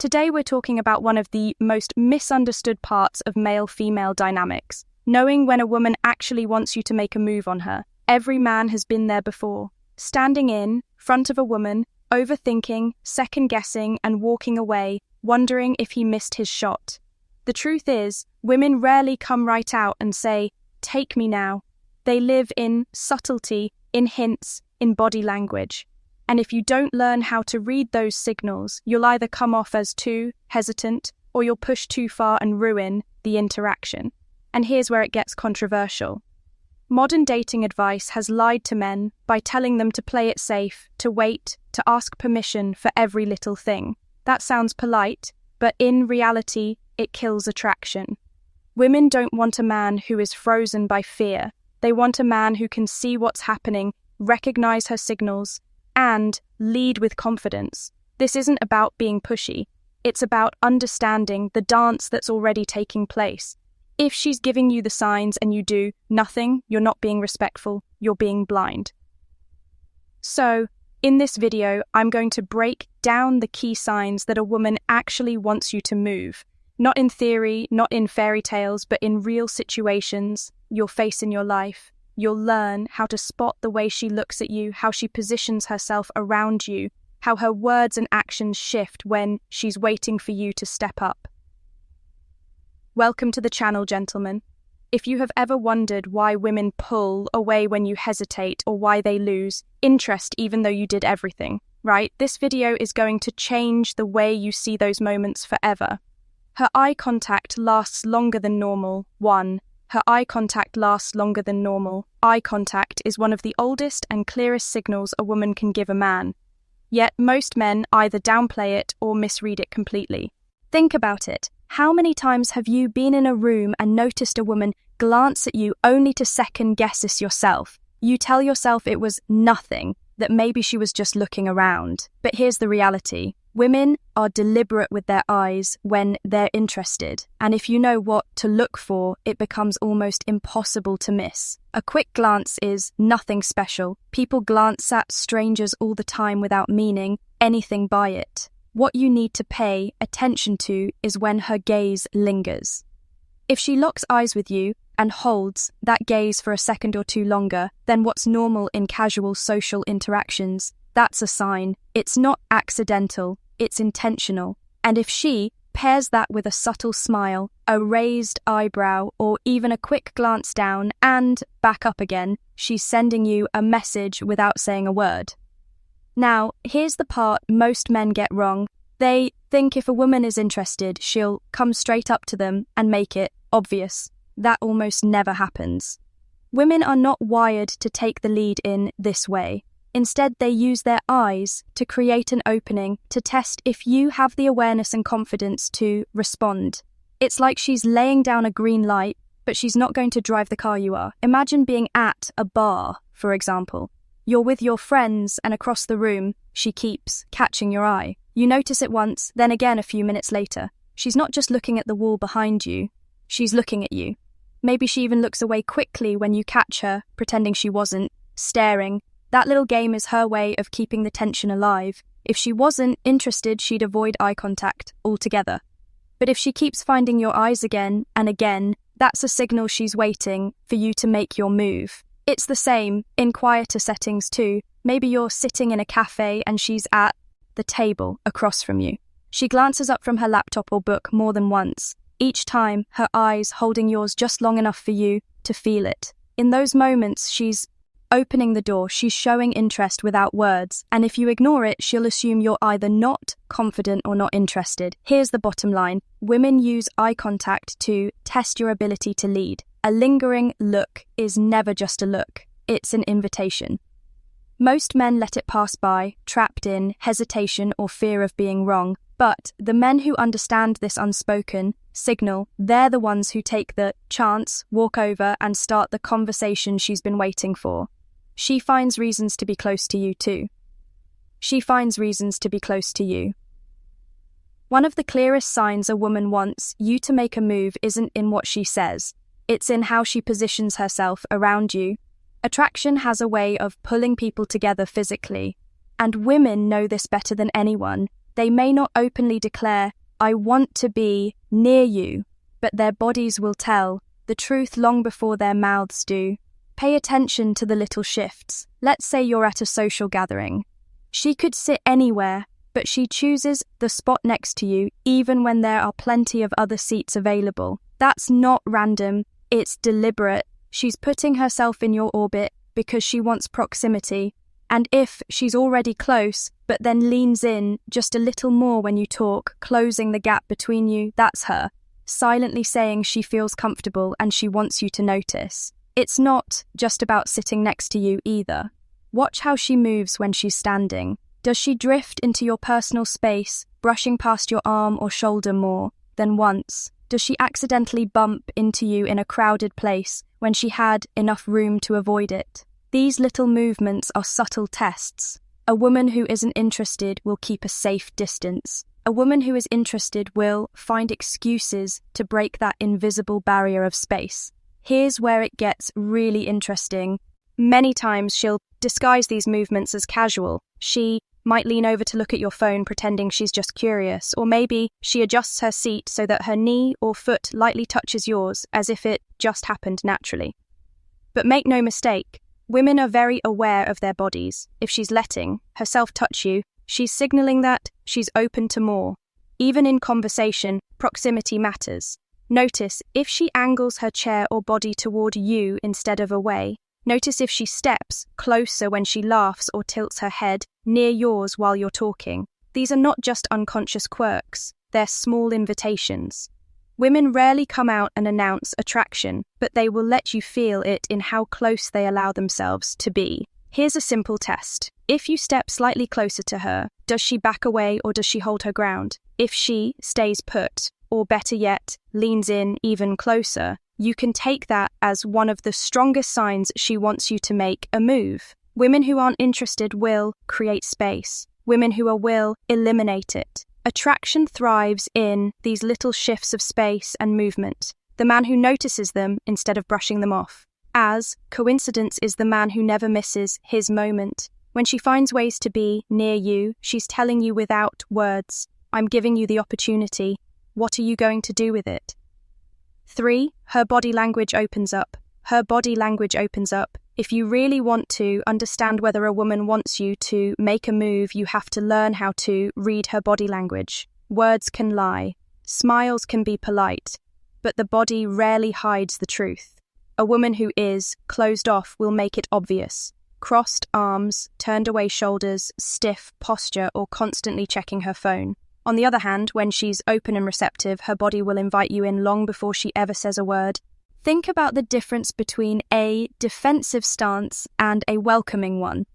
Today we're talking about one of the most misunderstood parts of male-female dynamics, knowing when a woman actually wants you to make a move on her. Every man has been there before, standing in front of a woman, overthinking, second-guessing, and walking away, wondering if he missed his shot. The truth is, women rarely come right out and say, "Take me now." They live in subtlety, in hints, in body language. And if you don't learn how to read those signals, you'll either come off as too hesitant or you'll push too far and ruin the interaction. And here's where it gets controversial. Modern dating advice has lied to men by telling them to play it safe, to wait, to ask permission for every little thing. That sounds polite, but in reality, it kills attraction. Women don't want a man who is frozen by fear. They want a man who can see what's happening, recognize her signals, and lead with confidence. This isn't about being pushy. It's about understanding the dance that's already taking place. If she's giving you the signs and you do nothing, you're not being respectful, you're being blind. So, in this video, I'm going to break down the key signs that a woman actually wants you to move. Not in theory, not in fairy tales, but in real situations you'll face in your life. You'll learn how to spot the way she looks at you, how she positions herself around you, how her words and actions shift when she's waiting for you to step up. Welcome to the channel, gentlemen. If you have ever wondered why women pull away when you hesitate or why they lose interest even though you did everything, right? This video is going to change the way you see those moments forever. Her eye contact lasts longer than normal. 1. Her eye contact lasts longer than normal. Eye contact is one of the oldest and clearest signals a woman can give a man. Yet most men either downplay it or misread it completely. Think about it. How many times have you been in a room and noticed a woman glance at you only to second-guess this yourself? You tell yourself it was nothing, that maybe she was just looking around. But here's the reality. Women are deliberate with their eyes when they're interested, and if you know what to look for, it becomes almost impossible to miss. A quick glance is nothing special. People glance at strangers all the time without meaning anything by it. What you need to pay attention to is when her gaze lingers. If she locks eyes with you and holds that gaze for a second or two longer than what's normal in casual social interactions, that's a sign. It's not accidental, it's intentional. And if she pairs that with a subtle smile, a raised eyebrow, or even a quick glance down and back up again, she's sending you a message without saying a word. Now, here's the part most men get wrong. They think if a woman is interested, she'll come straight up to them and make it obvious. That almost never happens. Women are not wired to take the lead in this way. Instead, they use their eyes to create an opening to test if you have the awareness and confidence to respond. It's like she's laying down a green light, but she's not going to drive the car you are. Imagine being at a bar, for example. You're with your friends and across the room, she keeps catching your eye. You notice it once, then again a few minutes later. She's not just looking at the wall behind you, she's looking at you. Maybe she even looks away quickly when you catch her, pretending she wasn't, staring. That little game is her way of keeping the tension alive. If she wasn't interested, she'd avoid eye contact altogether. But if she keeps finding your eyes again and again, that's a signal she's waiting for you to make your move. It's the same in quieter settings too. Maybe you're sitting in a cafe and she's at the table across from you. She glances up from her laptop or book more than once, each time her eyes holding yours just long enough for you to feel it. In those moments, she's opening the door, she's showing interest without words, and if you ignore it, she'll assume you're either not confident or not interested. Here's the bottom line. Women use eye contact to test your ability to lead. A lingering look is never just a look, it's an invitation. Most men let it pass by, trapped in hesitation or fear of being wrong, but the men who understand this unspoken signal, they're the ones who take the chance, walk over, and start the conversation she's been waiting for. She finds reasons to be close to you too. She finds reasons to be close to you. One of the clearest signs a woman wants you to make a move isn't in what she says. It's in how she positions herself around you. Attraction has a way of pulling people together physically, and women know this better than anyone. They may not openly declare, "I want to be near you," but their bodies will tell the truth long before their mouths do. Pay attention to the little shifts. Let's say you're at a social gathering. She could sit anywhere, but she chooses the spot next to you even when there are plenty of other seats available. That's not random, it's deliberate. She's putting herself in your orbit because she wants proximity. And if she's already close, but then leans in just a little more when you talk, closing the gap between you, that's her, silently saying she feels comfortable and she wants you to notice. It's not just about sitting next to you either. Watch how she moves when she's standing. Does she drift into your personal space, brushing past your arm or shoulder more than once? Does she accidentally bump into you in a crowded place when she had enough room to avoid it? These little movements are subtle tests. A woman who isn't interested will keep a safe distance. A woman who is interested will find excuses to break that invisible barrier of space. Here's where it gets really interesting. Many times she'll disguise these movements as casual. She might lean over to look at your phone pretending she's just curious, or maybe she adjusts her seat so that her knee or foot lightly touches yours as if it just happened naturally. But make no mistake, women are very aware of their bodies. If she's letting herself touch you, she's signaling that she's open to more. Even in conversation, proximity matters. Notice if she angles her chair or body toward you instead of away. Notice if she steps closer when she laughs or tilts her head near yours while you're talking. These are not just unconscious quirks, they're small invitations. Women rarely come out and announce attraction, but they will let you feel it in how close they allow themselves to be. Here's a simple test. If you step slightly closer to her, does she back away or does she hold her ground? If she stays put, or better yet, leans in even closer, you can take that as one of the strongest signs she wants you to make a move. Women who aren't interested will create space. Women who will eliminate it. Attraction thrives in these little shifts of space and movement. The man who notices them instead of brushing them off. As coincidence is the man who never misses his moment. When she finds ways to be near you, she's telling you without words, "I'm giving you the opportunity. What are you going to do with it?" 3. Her body language opens up. Her body language opens up. If you really want to understand whether a woman wants you to make a move, you have to learn how to read her body language. Words can lie. Smiles can be polite. But the body rarely hides the truth. A woman who is closed off will make it obvious. Crossed arms, turned away shoulders, stiff posture, or constantly checking her phone. On the other hand, when she's open and receptive, her body will invite you in long before she ever says a word. Think about the difference between a defensive stance and a welcoming one.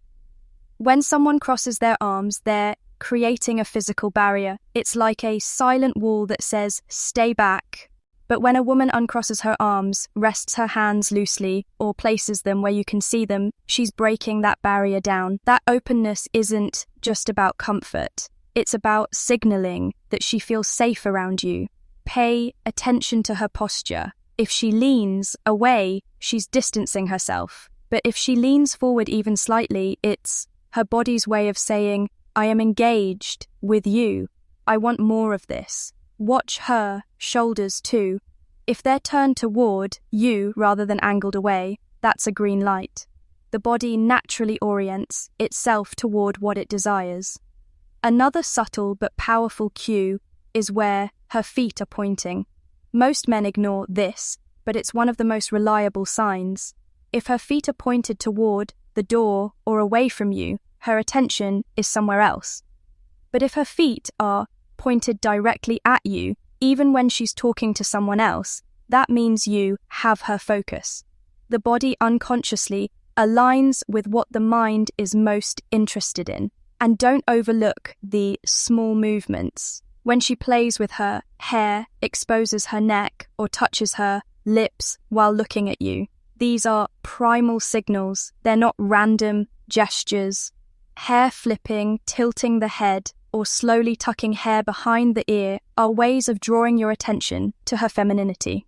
When someone crosses their arms, they're creating a physical barrier. It's like a silent wall that says, "Stay back." But when a woman uncrosses her arms, rests her hands loosely, or places them where you can see them, she's breaking that barrier down. That openness isn't just about comfort. It's about signaling that she feels safe around you. Pay attention to her posture. If she leans away, she's distancing herself. But if she leans forward even slightly, it's her body's way of saying, "I am engaged with you. I want more of this." Watch her shoulders too. If they're turned toward you rather than angled away, that's a green light. The body naturally orients itself toward what it desires. Another subtle but powerful cue is where her feet are pointing. Most men ignore this, but it's one of the most reliable signs. If her feet are pointed toward the door or away from you, her attention is somewhere else. But if her feet are pointed directly at you, even when she's talking to someone else, that means you have her focus. The body unconsciously aligns with what the mind is most interested in. And don't overlook the small movements. When she plays with her hair, exposes her neck, or touches her lips while looking at you, these are primal signals. They're not random gestures. Hair flipping, tilting the head, or slowly tucking hair behind the ear are ways of drawing your attention to her femininity.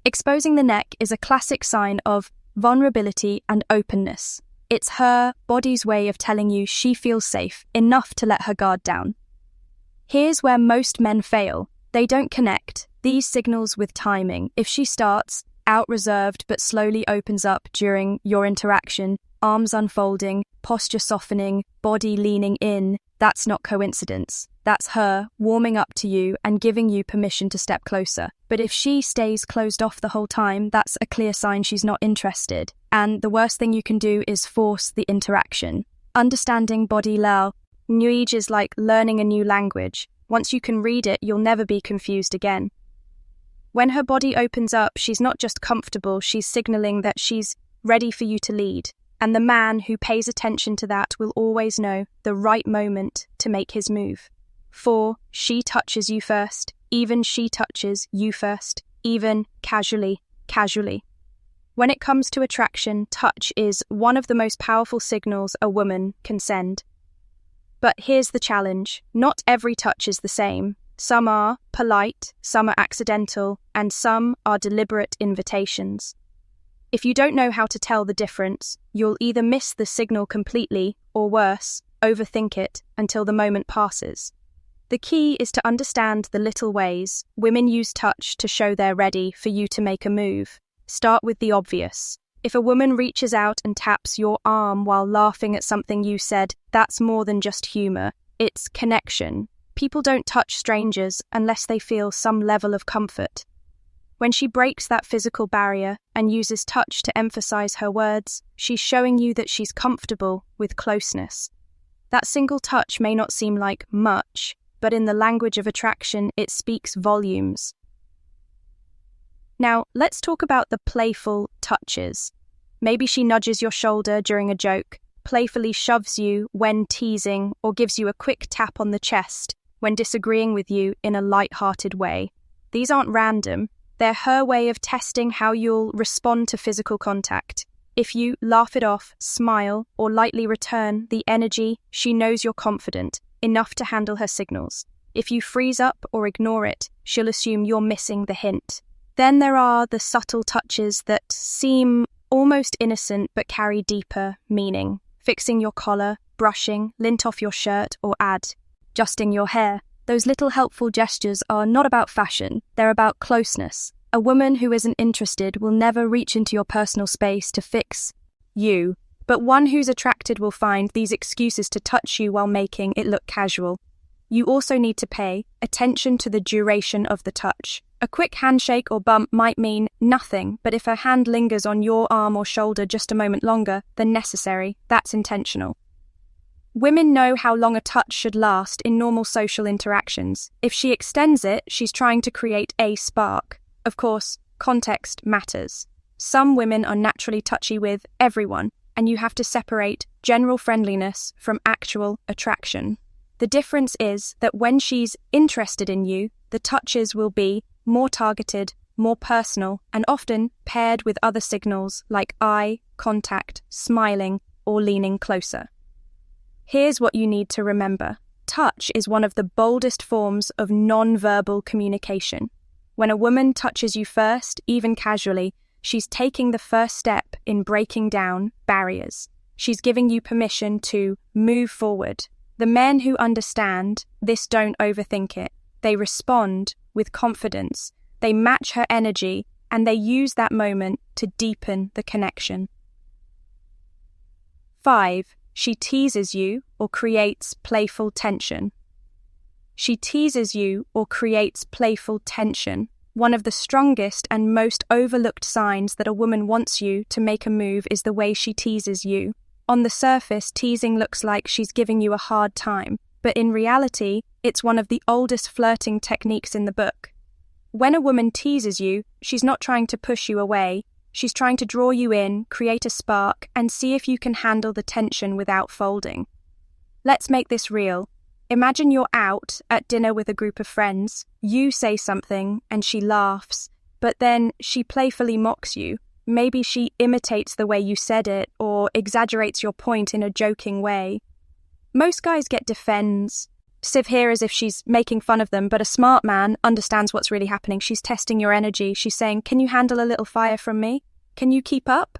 Exposing the neck is a classic sign of vulnerability and openness. It's her body's way of telling you she feels safe enough to let her guard down. Here's where most men fail. They don't connect these signals with timing. If she starts out reserved but slowly opens up during your interaction, arms unfolding, posture softening, body leaning in, that's not coincidence. That's her warming up to you and giving you permission to step closer. But if she stays closed off the whole time, that's a clear sign she's not interested. And the worst thing you can do is force the interaction. Understanding body language is like learning a new language. Once you can read it, you'll never be confused again. When her body opens up, she's not just comfortable, she's signaling that she's ready for you to lead. And the man who pays attention to that will always know the right moment to make his move. 4. She touches you first. Even she touches you first. Even casually. When it comes to attraction, touch is one of the most powerful signals a woman can send. But here's the challenge. Not every touch is the same. Some are polite, some are accidental, and some are deliberate invitations. If you don't know how to tell the difference, you'll either miss the signal completely, or worse, overthink it until the moment passes. The key is to understand the little ways women use touch to show they're ready for you to make a move. Start with the obvious. If a woman reaches out and taps your arm while laughing at something you said, that's more than just humor. It's connection. People don't touch strangers unless they feel some level of comfort. When she breaks that physical barrier and uses touch to emphasize her words, she's showing you that she's comfortable with closeness. That single touch may not seem like much, but in the language of attraction, it speaks volumes. Now, let's talk about the playful touches. Maybe she nudges your shoulder during a joke, playfully shoves you when teasing, or gives you a quick tap on the chest when disagreeing with you in a light-hearted way. These aren't random. They're her way of testing how you'll respond to physical contact. If you laugh it off, smile, or lightly return the energy, she knows you're confident, enough to handle her signals. If you freeze up or ignore it, she'll assume you're missing the hint. Then there are the subtle touches that seem almost innocent but carry deeper meaning. Fixing your collar, brushing, lint off your shirt, or adjusting your hair. Those little helpful gestures are not about fashion, they're about closeness. A woman who isn't interested will never reach into your personal space to fix you, but one who's attracted will find these excuses to touch you while making it look casual. You also need to pay attention to the duration of the touch. A quick handshake or bump might mean nothing, but if her hand lingers on your arm or shoulder just a moment longer than necessary, that's intentional. Women know how long a touch should last in normal social interactions. If she extends it, she's trying to create a spark. Of course, context matters. Some women are naturally touchy with everyone, and you have to separate general friendliness from actual attraction. The difference is that when she's interested in you, the touches will be more targeted, more personal, and often paired with other signals like eye contact, smiling, or leaning closer. Here's what you need to remember. Touch is one of the boldest forms of non-verbal communication. When a woman touches you first, even casually, she's taking the first step in breaking down barriers. She's giving you permission to move forward. The men who understand this don't overthink it. They respond with confidence. They match her energy, and they use that moment to deepen the connection. 5. She teases you or creates playful tension. She teases you or creates playful tension. One of the strongest and most overlooked signs that a woman wants you to make a move is the way she teases you. On the surface, teasing looks like she's giving you a hard time, but in reality, it's one of the oldest flirting techniques in the book. When a woman teases you, she's not trying to push you away. She's trying to draw you in, create a spark, and see if you can handle the tension without folding. Let's make this real. Imagine you're out at dinner with a group of friends. You say something, and she laughs, but then she playfully mocks you. Maybe she imitates the way you said it, or exaggerates your point in a joking way. Most guys get defensive here as if she's making fun of them, but a smart man understands what's really happening. She's testing your energy. She's saying, can you handle a little fire from me? Can you keep up?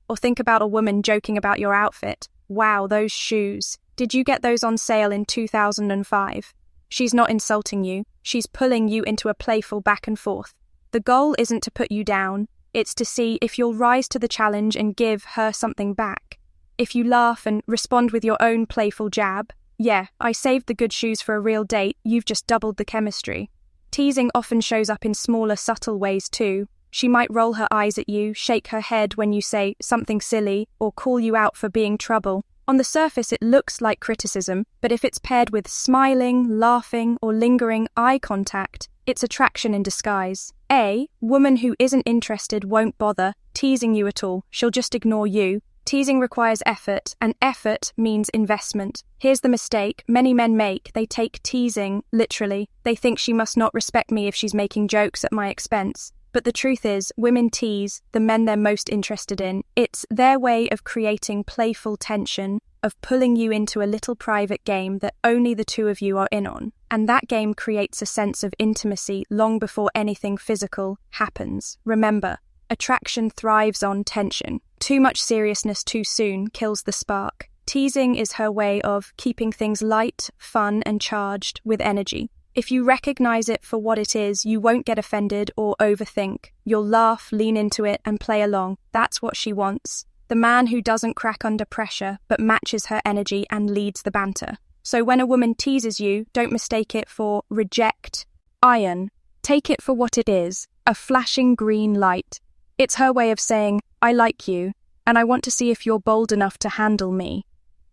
Or think about a woman joking about your outfit. Wow, those shoes. Did you get those on sale in 2005? She's not insulting you, she's pulling you into a playful back and forth. The goal isn't to put you down, it's to see if you'll rise to the challenge and give her something back. If you laugh and respond with your own playful jab, yeah, I saved the good shoes for a real date, you've just doubled the chemistry. Teasing often shows up in smaller, subtle ways too. She might roll her eyes at you, shake her head when you say something silly, or call you out for being trouble. On the surface, it looks like criticism, but if it's paired with smiling, laughing, or lingering eye contact, it's attraction in disguise. A woman who isn't interested won't bother teasing you at all. She'll just ignore you. Teasing requires effort, and effort means investment. Here's the mistake many men make. They take teasing literally. They think she must not respect me if she's making jokes at my expense. But the truth is, women tease the men they're most interested in. It's their way of creating playful tension, of pulling you into a little private game that only the two of you are in on. And that game creates a sense of intimacy long before anything physical happens. Remember, attraction thrives on tension. Too much seriousness too soon kills the spark. Teasing is her way of keeping things light, fun, and charged with energy. If you recognize it for what it is, you won't get offended or overthink. You'll laugh, lean into it, and play along. That's what she wants. The man who doesn't crack under pressure, but matches her energy and leads the banter. So when a woman teases you, don't mistake it for reject. Iron. Take it for what it is, a flashing green light. It's her way of saying, I like you, and I want to see if you're bold enough to handle me.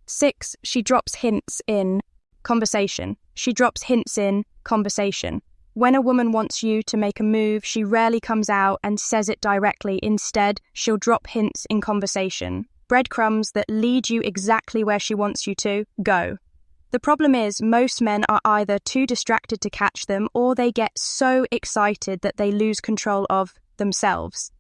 6. She drops hints in conversation. She drops hints in conversation. When a woman wants you to make a move, she rarely comes out and says it directly. Instead, she'll drop hints in conversation. Breadcrumbs that lead you exactly where she wants you to go. The problem is, most men are either too distracted to catch them or they get so excited that they lose control of themselves.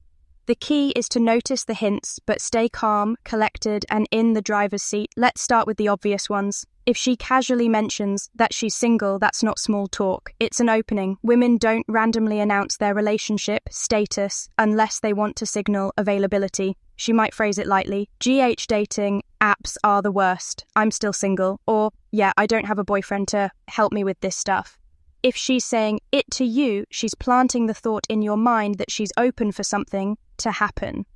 The key is to notice the hints, but stay calm, collected, and in the driver's seat. Let's start with the obvious ones. If she casually mentions that she's single, that's not small talk. It's an opening. Women don't randomly announce their relationship status unless they want to signal availability. She might phrase it lightly. GH dating apps are the worst. I'm still single. Or, yeah, I don't have a boyfriend to help me with this stuff. If she's saying it to you, she's planting the thought in your mind that she's open for something to happen.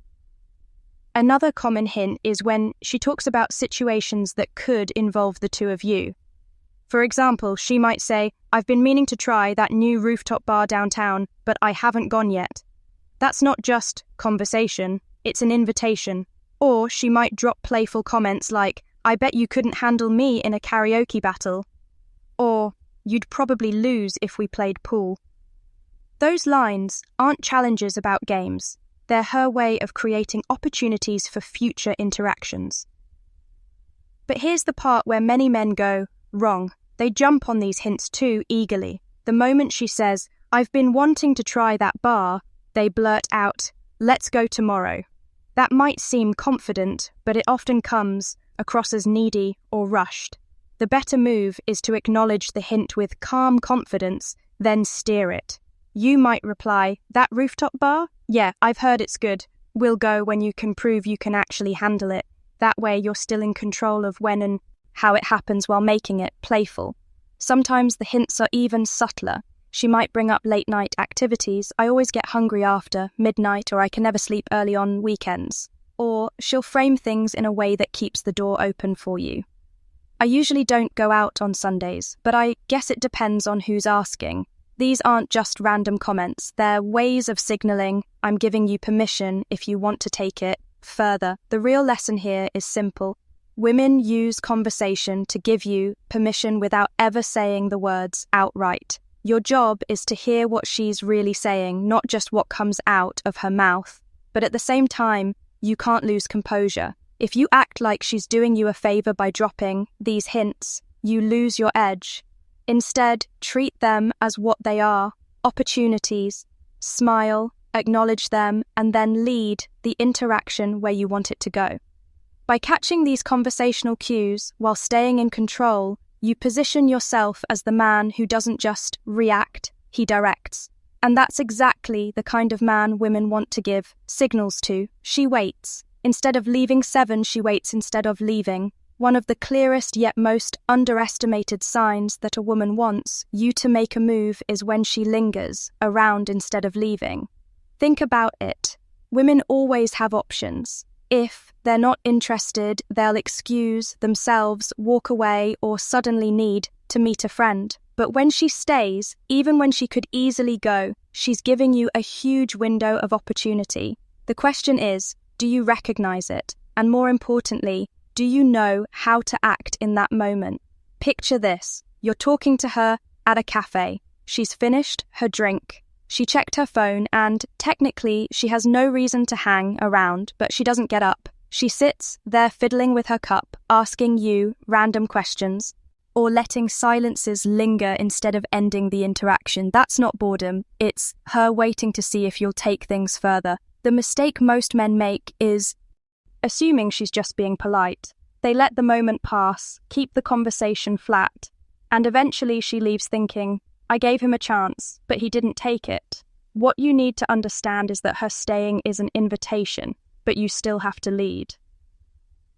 Another common hint is when she talks about situations that could involve the two of you. For example, she might say, I've been meaning to try that new rooftop bar downtown, but I haven't gone yet. That's not just conversation, it's an invitation. Or she might drop playful comments like, I bet you couldn't handle me in a karaoke battle. Or, you'd probably lose if we played pool. Those lines aren't challenges about games. They're her way of creating opportunities for future interactions. But here's the part where many men go wrong. They jump on these hints too eagerly. The moment she says, I've been wanting to try that bar, they blurt out, let's go tomorrow. That might seem confident, but it often comes across as needy or rushed. The better move is to acknowledge the hint with calm confidence, then steer it. You might reply, that rooftop bar? Yeah, I've heard it's good. We'll go when you can prove you can actually handle it. That way you're still in control of when and how it happens while making it playful. Sometimes the hints are even subtler. She might bring up late night activities. I always get hungry after midnight, or I can never sleep early on weekends. Or she'll frame things in a way that keeps the door open for you. I usually don't go out on Sundays, but I guess it depends on who's asking. These aren't just random comments, they're ways of signaling, I'm giving you permission if you want to take it further. The real lesson here is simple. Women use conversation to give you permission without ever saying the words outright. Your job is to hear what she's really saying, not just what comes out of her mouth. But at the same time, you can't lose composure. If you act like she's doing you a favor by dropping these hints, you lose your edge. Instead, treat them as what they are, opportunities. Smile, acknowledge them, and then lead the interaction where you want it to go. By catching these conversational cues while staying in control, you position yourself as the man who doesn't just react, he directs. And that's exactly the kind of man women want to give signals to. She waits. Instead of leaving 7, she waits instead of leaving. One of the clearest yet most underestimated signs that a woman wants you to make a move is when she lingers around instead of leaving. Think about it. Women always have options. If they're not interested, they'll excuse themselves, walk away, or suddenly need to meet a friend. But when she stays, even when she could easily go, she's giving you a huge window of opportunity. The question is, do you recognize it? And more importantly, do you know how to act in that moment? Picture this. You're talking to her at a cafe. She's finished her drink. She checked her phone and, technically, she has no reason to hang around, but she doesn't get up. She sits there fiddling with her cup, asking you random questions, or letting silences linger instead of ending the interaction. That's not boredom. It's her waiting to see if you'll take things further. The mistake most men make is assuming she's just being polite. They let the moment pass, keep the conversation flat, and eventually she leaves thinking, I gave him a chance, but he didn't take it. What you need to understand is that her staying is an invitation, but you still have to lead.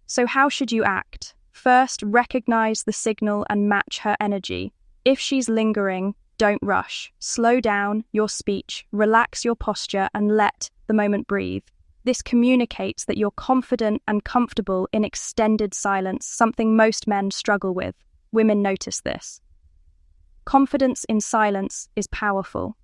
So how should you act? First, recognize the signal and match her energy. If she's lingering, don't rush. Slow down your speech, relax your posture, and let the moment breathe. This communicates that you're confident and comfortable in extended silence, something most men struggle with. Women notice this. Confidence in silence is powerful.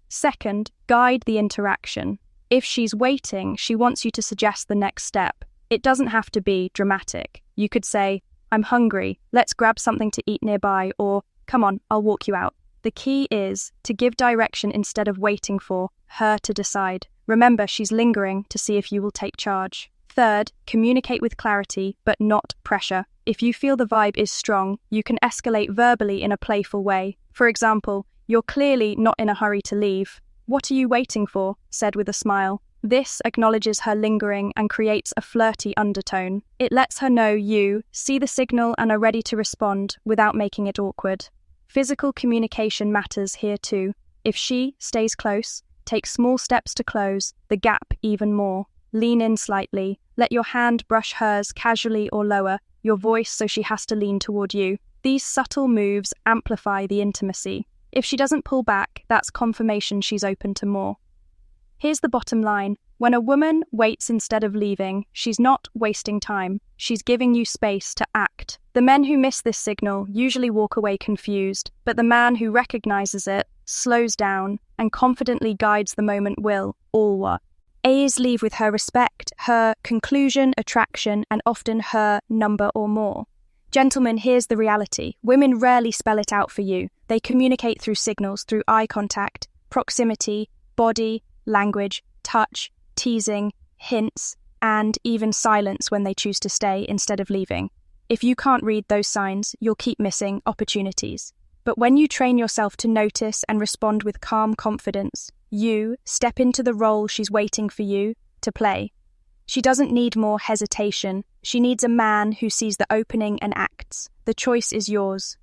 Second, guide the interaction. If she's waiting, she wants you to suggest the next step. It doesn't have to be dramatic. You could say, I'm hungry, let's grab something to eat nearby, or come on, I'll walk you out. The key is to give direction instead of waiting for her to decide. Remember, she's lingering to see if you will take charge. Third, communicate with clarity, but not pressure. If you feel the vibe is strong, you can escalate verbally in a playful way. For example, you're clearly not in a hurry to leave. What are you waiting for? Said with a smile. This acknowledges her lingering and creates a flirty undertone. It lets her know you see the signal and are ready to respond without making it awkward. Physical communication matters here too. If she stays close, take small steps to close the gap even more. Lean in slightly. Let your hand brush hers casually or lower your voice so she has to lean toward you. These subtle moves amplify the intimacy. If she doesn't pull back, that's confirmation she's open to more. Here's the bottom line. When a woman waits instead of leaving, she's not wasting time. She's giving you space to act. The men who miss this signal usually walk away confused, but the man who recognizes it, slows down, and confidently guides the moment will all work. A's leave with her respect, her conclusion, attraction, and often her number or more. Gentlemen, here's the reality. Women rarely spell it out for you. They communicate through signals, through eye contact, proximity, body, language, touch, teasing, hints, and even silence when they choose to stay instead of leaving. If you can't read those signs, you'll keep missing opportunities. But when you train yourself to notice and respond with calm confidence, you step into the role she's waiting for you to play. She doesn't need more hesitation. She needs a man who sees the opening and acts. The choice is yours.